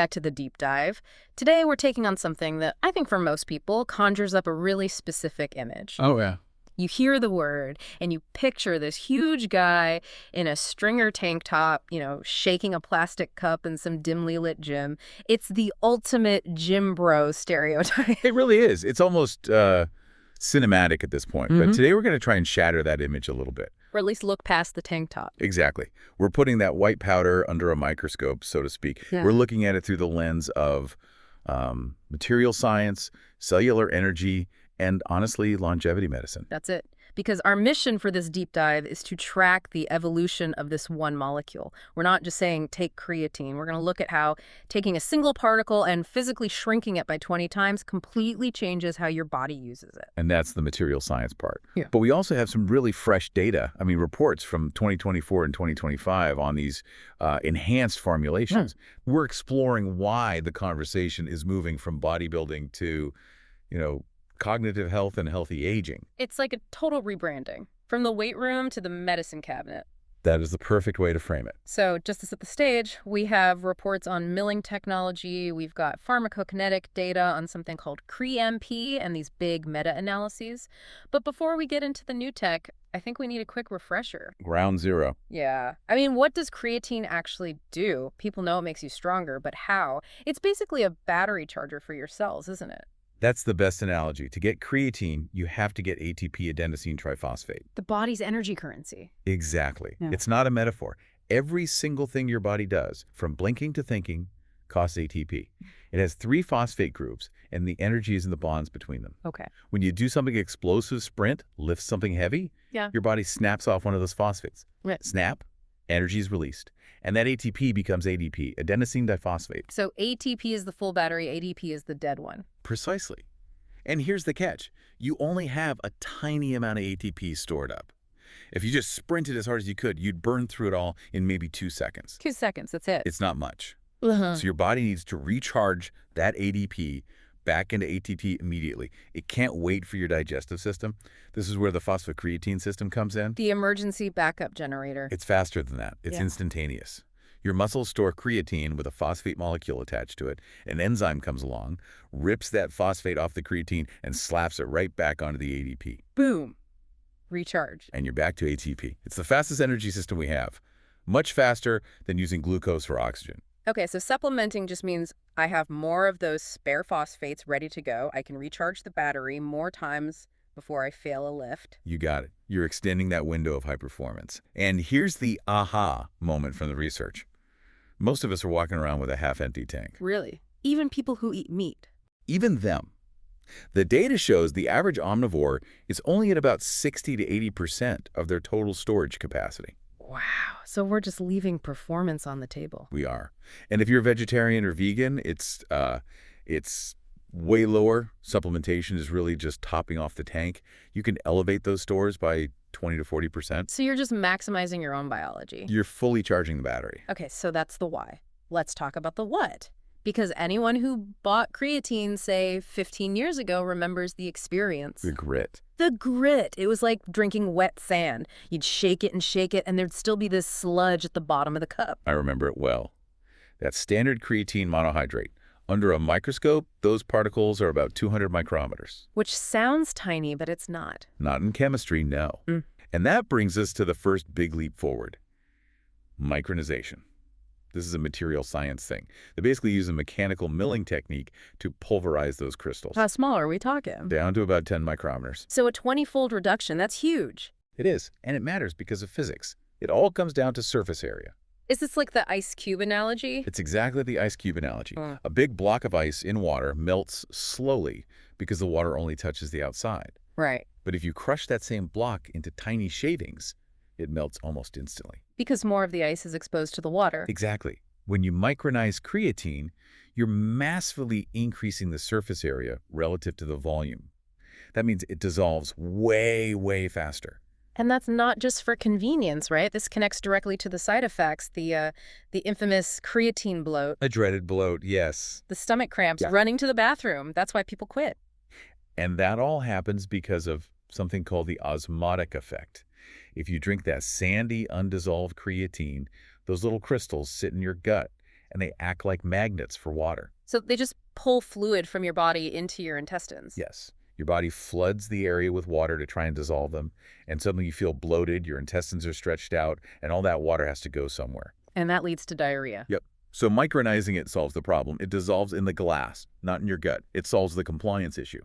Back to the deep dive. Today we're taking on something that I think for most people conjures up a really specific image. Oh, yeah. You hear the word and you picture this huge guy in a stringer tank top, shaking a plastic cup in some dimly lit gym. It's the ultimate gym bro stereotype. It really is. It's almost cinematic at this point. But today we're going to try and shatter that image a little bit. Or at least look past the tank top. Exactly. We're putting that white powder under a microscope, so to speak. Yeah. We're looking at it through the lens of material science, cellular energy, and honestly, longevity medicine. That's it. Because our mission for this deep dive is to track the evolution of this one molecule. We're not just saying take creatine. We're going to look at how taking a single particle and physically shrinking it by 20 times completely changes how your body uses it. And that's the material science part. Yeah. But we also have some really fresh data, reports from 2024 and 2025 on these enhanced formulations. We're exploring why the conversation is moving from bodybuilding to, cognitive health and healthy aging. It's like a total rebranding, from the weight room to the medicine cabinet. That is the perfect way to frame it. So just to set the stage, we have reports on milling technology. We've got pharmacokinetic data on something called CRE-MP and these big meta-analyses. But before we get into the new tech, I think we need a quick refresher. Ground zero. Yeah. What does creatine actually do? People know it makes you stronger, but how? It's basically a battery charger for your cells, isn't it? That's the best analogy. To get creatine, you have to get ATP adenosine triphosphate. The body's energy currency. Exactly. Yeah. It's not a metaphor. Every single thing your body does, from blinking to thinking, costs ATP. It has 3 phosphate groups, and the energy is in the bonds between them. Okay. When you do something explosive, sprint, lift something heavy, your body snaps off one of those phosphates. Right. Snap, energy is released. And that ATP becomes ADP, adenosine diphosphate. So ATP is the full battery, ADP is the dead one. Precisely. And here's the catch. You only have a tiny amount of ATP stored up. If you just sprinted as hard as you could, you'd burn through it all in maybe 2 seconds. 2 seconds, that's it. It's not much. Uh-huh. So your body needs to recharge that ADP back into ATP immediately. It can't wait for your digestive system. This is where the phosphocreatine system comes in. The emergency backup generator. It's faster than that. It's instantaneous. Your muscles store creatine with a phosphate molecule attached to it. An enzyme comes along, rips that phosphate off the creatine, and slaps it right back onto the ADP. Boom. Recharge. And you're back to ATP. It's the fastest energy system we have. Much faster than using glucose for oxygen. Okay, so supplementing just means I have more of those spare phosphates ready to go. I can recharge the battery more times before I fail a lift. You got it. You're extending that window of high performance. And here's the aha moment from the research. Most of us are walking around with a half-empty tank. Really? Even people who eat meat? Even them. The data shows the average omnivore is only at about 60 to 80% of their total storage capacity. Wow. So we're just leaving performance on the table. We are. And if you're a vegetarian or vegan, it's way lower. Supplementation is really just topping off the tank. You can elevate those stores by 20 to 40%. So you're just maximizing your own biology. You're fully charging the battery. Okay, so that's the why. Let's talk about the what. Because anyone who bought creatine, say, 15 years ago remembers the experience. The grit. The grit. It was like drinking wet sand. You'd shake it, and there'd still be this sludge at the bottom of the cup. I remember it well. That's standard creatine monohydrate. Under a microscope, those particles are about 200 micrometers. Which sounds tiny, but it's not. Not in chemistry, no. And that brings us to the first big leap forward. Micronization. This is a material science thing. They basically use a mechanical milling technique to pulverize those crystals. How small are we talking? Down to about 10 micrometers. So a 20-fold reduction, that's huge. It is, and it matters because of physics. It all comes down to surface area. Is this like the ice cube analogy? It's exactly the ice cube analogy. A big block of ice in water melts slowly because the water only touches the outside. Right. But if you crush that same block into tiny shavings, it melts almost instantly. Because more of the ice is exposed to the water. Exactly. When you micronize creatine, you're massively increasing the surface area relative to the volume. That means it dissolves way, way faster. And that's not just for convenience, right? This connects directly to the side effects, the infamous creatine bloat. A dreaded bloat, yes. The stomach cramps, running to the bathroom. That's why people quit. And that all happens because of something called the osmotic effect. If you drink that sandy, undissolved creatine, those little crystals sit in your gut, and they act like magnets for water. So they just pull fluid from your body into your intestines. Yes. Your body floods the area with water to try and dissolve them, and suddenly you feel bloated, your intestines are stretched out, and all that water has to go somewhere. And that leads to diarrhea. Yep. So micronizing it solves the problem. It dissolves in the glass, not in your gut. It solves the compliance issue.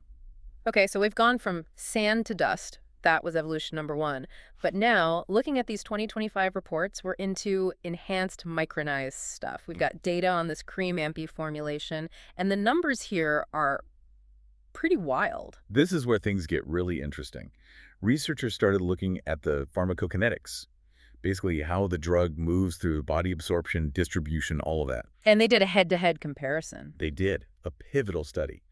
Okay, so we've gone from sand to dust. That was evolution number one. But now, looking at these 2025 reports, we're into enhanced micronized stuff. We've got data on this cream ampy formulation, and the numbers here are pretty wild. This is where things get really interesting. Researchers started looking at the pharmacokinetics, basically how the drug moves through body absorption, distribution, all of that. And they did a head-to-head comparison. They did a pivotal study.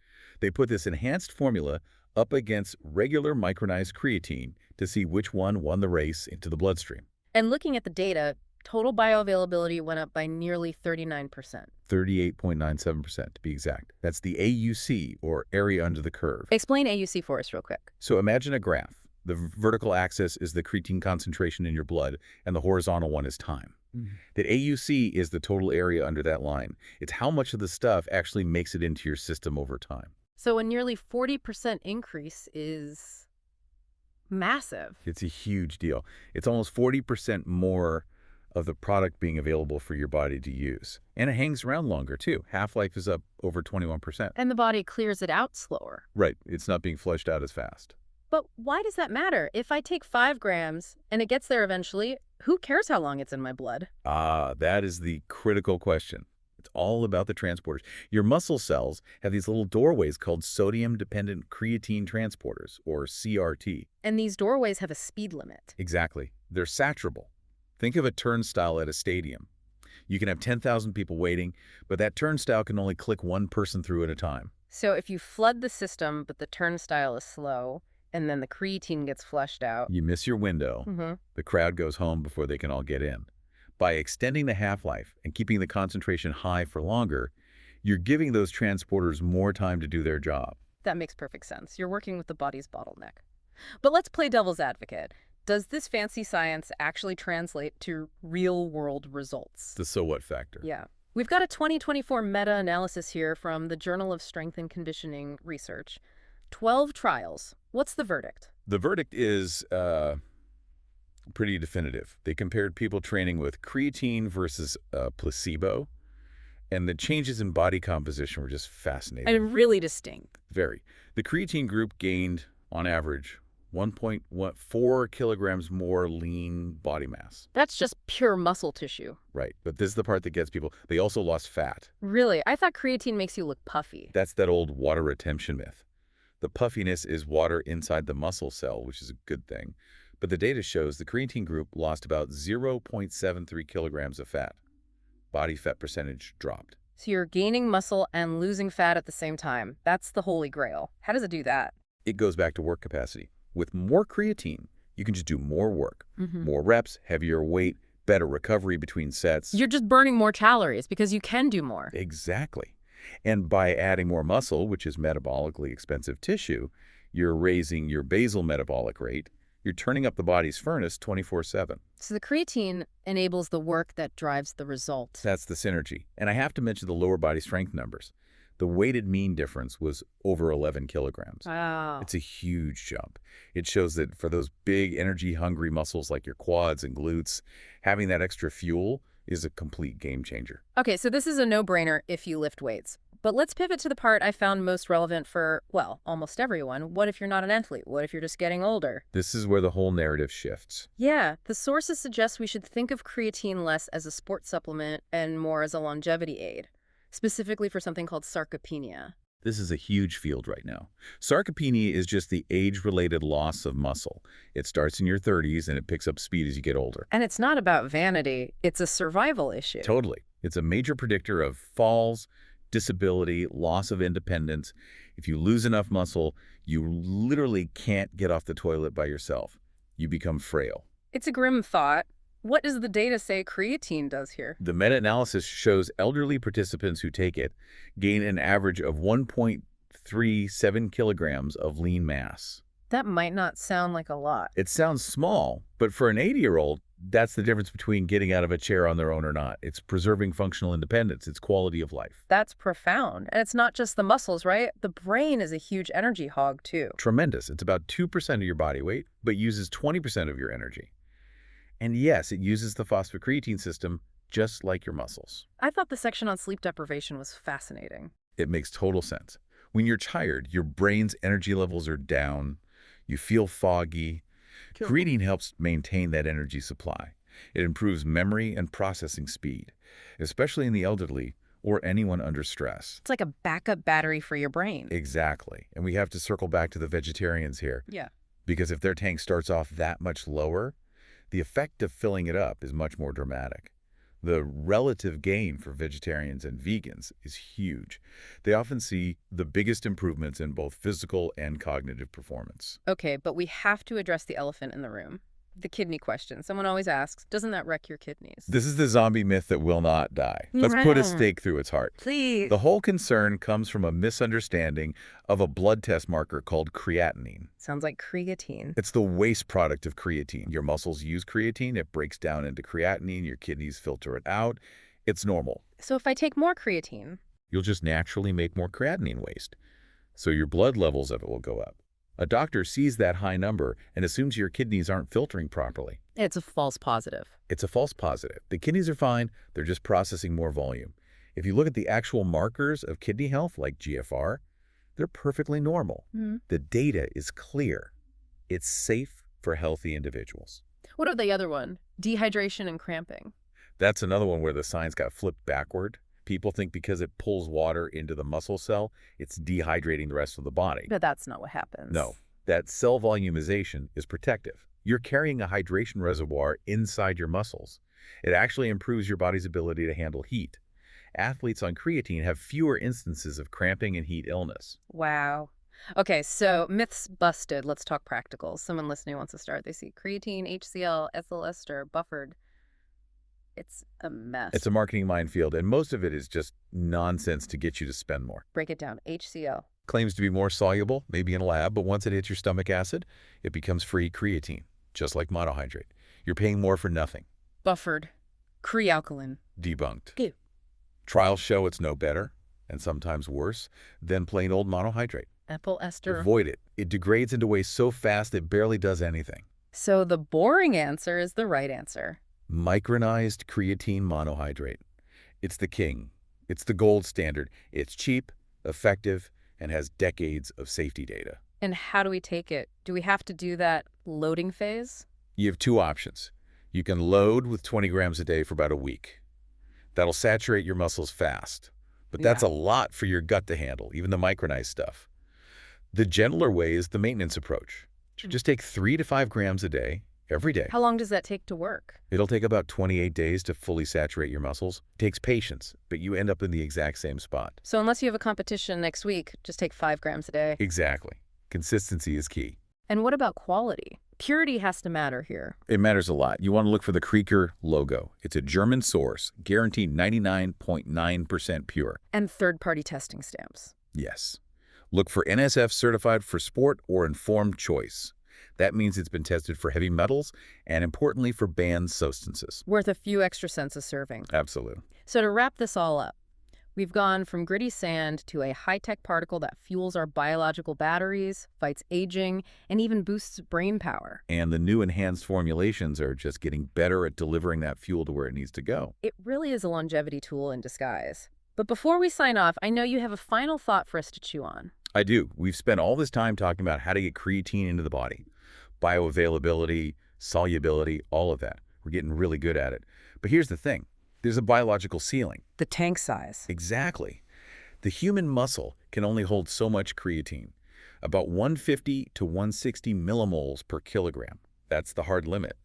They put this enhanced formula up against regular micronized creatine to see which one won the race into the bloodstream. And looking at the data, total bioavailability went up by nearly 39%. 38.97% to be exact. That's the AUC, or area under the curve. Explain AUC for us real quick. So imagine a graph. The vertical axis is the creatine concentration in your blood, and the horizontal one is time. The AUC is the total area under that line. It's how much of the stuff actually makes it into your system over time. So a nearly 40% increase is massive. It's a huge deal. It's almost 40% more of the product being available for your body to use. And it hangs around longer, too. Half-life is up over 21%. And the body clears it out slower. Right. It's not being flushed out as fast. But why does that matter? If I take 5 grams and it gets there eventually, who cares how long it's in my blood? That is the critical question. It's all about the transporters. Your muscle cells have these little doorways called sodium-dependent creatine transporters, or CRT. And these doorways have a speed limit. Exactly. They're saturable. Think of a turnstile at a stadium. You can have 10,000 people waiting, but that turnstile can only click one person through at a time. So if you flood the system, but the turnstile is slow, and then the creatine gets flushed out. You miss your window. The crowd goes home before they can all get in. By extending the half-life and keeping the concentration high for longer, you're giving those transporters more time to do their job. That makes perfect sense. You're working with the body's bottleneck. But let's play devil's advocate. Does this fancy science actually translate to real-world results? The so what factor. Yeah. We've got a 2024 meta-analysis here from the Journal of Strength and Conditioning Research. 12 trials. What's the verdict? The verdict is pretty definitive. They compared people training with creatine versus placebo, and the changes in body composition were just fascinating. And really distinct. Very. The creatine group gained, on average, 1.4 kilograms more lean body mass. That's just pure muscle tissue. Right. But this is the part that gets people. They also lost fat. Really? I thought creatine makes you look puffy. That's that old water retention myth. The puffiness is water inside the muscle cell, which is a good thing. But the data shows the creatine group lost about 0.73 kilograms of fat. Body fat percentage dropped. So you're gaining muscle and losing fat at the same time. That's the holy grail. How does it do that? It goes back to work capacity. With more creatine, you can just do more work. More reps, heavier weight, better recovery between sets. You're just burning more calories because you can do more. Exactly. And by adding more muscle, which is metabolically expensive tissue, you're raising your basal metabolic rate. You're turning up the body's furnace 24/7. So the creatine enables the work that drives the result. That's the synergy. And I have to mention the lower body strength numbers. The weighted mean difference was over 11 kilograms. Wow. It's a huge jump. It shows that for those big energy-hungry muscles like your quads and glutes, having that extra fuel is a complete game changer. Okay, so this is a no-brainer if you lift weights. But let's pivot to the part I found most relevant for, well, almost everyone. What if you're not an athlete? What if you're just getting older? This is where the whole narrative shifts. Yeah, the sources suggest we should think of creatine less as a sports supplement and more as a longevity aid, specifically for something called sarcopenia. This is a huge field right now. Sarcopenia is just the age-related loss of muscle. It starts in your 30s and it picks up speed as you get older. And it's not about vanity. It's a survival issue. Totally. It's a major predictor of falls, disability, loss of independence. If you lose enough muscle, you literally can't get off the toilet by yourself. You become frail. It's a grim thought. What does the data say creatine does here? The meta-analysis shows elderly participants who take it gain an average of 1.37 kilograms of lean mass. That might not sound like a lot. It sounds small, but for an 80-year-old, That's the difference between getting out of a chair on their own or not. It's preserving functional independence. It's quality of life. That's profound. And it's not just the muscles, right? The brain is a huge energy hog, too. Tremendous. It's about 2% of your body weight, but uses 20% of your energy. And yes, it uses the phosphocreatine system just like your muscles. I thought the section on sleep deprivation was fascinating. It makes total sense. When you're tired, your brain's energy levels are down, you feel foggy. Cool. Creatine helps maintain that energy supply. It improves memory and processing speed, especially in the elderly or anyone under stress. It's like a backup battery for your brain. Exactly. And we have to circle back to the vegetarians here, Yeah. because if their tank starts off that much lower, the effect of filling it up is much more dramatic. The relative gain for vegetarians and vegans is huge. They often see the biggest improvements in both physical and cognitive performance. Okay, but we have to address the elephant in the room. The kidney question. Someone always asks, doesn't that wreck your kidneys? This is the zombie myth that will not die. Let's put a stake through its heart. Please. The whole concern comes from a misunderstanding of a blood test marker called creatinine. Sounds like creatine. It's the waste product of creatine. Your muscles use creatine, it breaks down into creatinine, your kidneys filter it out. It's normal. So if I take more creatine, You'll just naturally make more creatinine waste. So your blood levels of it will go up. A doctor sees that high number and assumes your kidneys aren't filtering properly. it's a false positive. It's a false positive. The kidneys are fine, they're just processing more volume. If you look at the actual markers of kidney health, like GFR, they're perfectly normal. The data is clear. It's safe for healthy individuals. What about the other one? Dehydration and cramping. That's another one where the science got flipped backward. People think because it pulls water into the muscle cell, it's dehydrating the rest of the body. But that's not what happens. No, that cell volumization is protective. You're carrying a hydration reservoir inside your muscles. It actually improves your body's ability to handle heat. Athletes on creatine have fewer instances of cramping and heat illness. Wow. Okay, so myths busted. Let's talk practicals. Someone listening wants to start. They see creatine, HCl, ethyl ester, buffered. It's a mess. It's a marketing minefield, and most of it is just nonsense to get you to spend more. Break it down. HCl. Claims to be more soluble, maybe in a lab, but once it hits your stomach acid, it becomes free creatine, just like monohydrate. You're paying more for nothing. Buffered. Crealkaline. Debunked. Ew. Trials show it's no better, and sometimes worse, than plain old monohydrate. Ethyl ester. Avoid it. It degrades into waste so fast it barely does anything. So the boring answer is the right answer. Micronized creatine monohydrate. It's the king. It's the gold standard. It's cheap, effective, and has decades of safety data. And how do we take it? Do we have to do that loading phase? You have two options. You can load with 20 grams a day for about a week. That'll saturate your muscles fast. But that's a lot for your gut to handle, even the micronized stuff. The gentler way is the maintenance approach. Just take 3 to 5 grams a day, every day. How long does that take to work? It'll take about 28 days to fully saturate your muscles. It takes patience, but you end up in the exact same spot. So unless you have a competition next week, just take 5 grams a day. Exactly. Consistency is key. And what about quality? Purity has to matter here. It matters a lot. You want to look for the Krieger logo. It's a German source, guaranteed 99.9% pure. And third-party testing stamps. Yes. Look for NSF certified for sport or informed choice. That means it's been tested for heavy metals and, importantly, for banned substances. Worth a few extra cents a serving. Absolutely. So to wrap this all up, we've gone from gritty sand to a high-tech particle that fuels our biological batteries, fights aging, and even boosts brain power. And the new enhanced formulations are just getting better at delivering that fuel to where it needs to go. It really is a longevity tool in disguise. But before we sign off, I know you have a final thought for us to chew on. I do. We've spent all this time talking about how to get creatine into the body. Bioavailability, solubility, all of that. We're getting really good at it. But here's the thing. There's a biological ceiling. The tank size. Exactly. The human muscle can only hold so much creatine, about 150 to 160 millimoles per kilogram. That's the hard limit.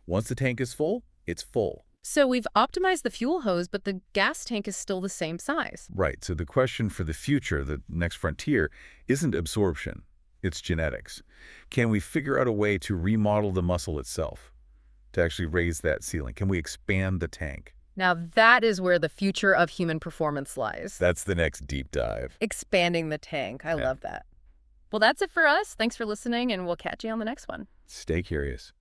Once the tank is full, it's full. So we've optimized the fuel hose, but the gas tank is still the same size. Right. So the question for the future, the next frontier, isn't absorption. It's genetics. Can we figure out a way to remodel the muscle itself, to actually raise that ceiling? Can we expand the tank? Now that is where the future of human performance lies. That's the next deep dive. Expanding the tank. I love that. Well, that's it for us. Thanks for listening, and we'll catch you on the next one. Stay curious.